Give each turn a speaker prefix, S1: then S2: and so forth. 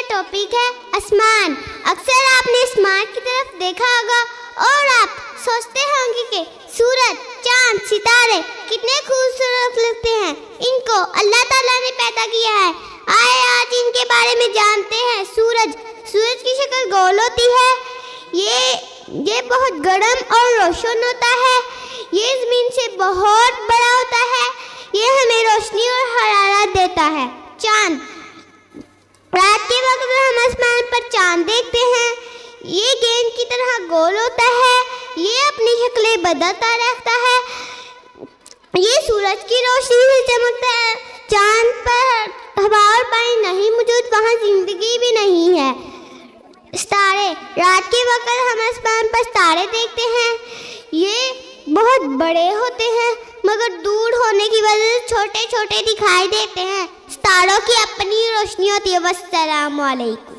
S1: Topic ہے آسمان۔ اکثر آپ نے آسمان کی طرف دیکھا ہوگا اور آپ سوچتے ہوں گے کہ سورج، چاند، ستارے کتنے خوبصورت لگتے ہیں، ان کو اللہ تعالیٰ نے پیدا کیا ہے۔ آئے آج ان کے بارے میں جانتے ہیں۔ سورج کی شکل گول ہوتی ہے، یہ بہت گرم اور روشن ہوتا ہے، یہ زمین سے بہت بڑا ہوتا ہے، یہ ہمیں روشنی اور حرارت دیتا ہے۔ چاند، رات کے وقت ہم آسمان پر چاند دیکھتے ہیں، یہ گیند کی طرح گول ہوتا ہے، یہ اپنی شکلیں بدلتا رہتا ہے، یہ سورج کی روشنی سے چمکتا ہے۔ چاند پر ہوا اور پانی نہیں موجود، وہاں زندگی بھی نہیں ہے۔ ستارے، رات کے وقت ہم آسمان پر ستارے دیکھتے ہیں، یہ بہت بڑے ہوتے ہیں مگر دور ہونے کی وجہ سے چھوٹے چھوٹے دکھائی دیتے ہیں۔ ستاروں کی اپنی روشنی ہوتی ہے۔ والسلام علیکم۔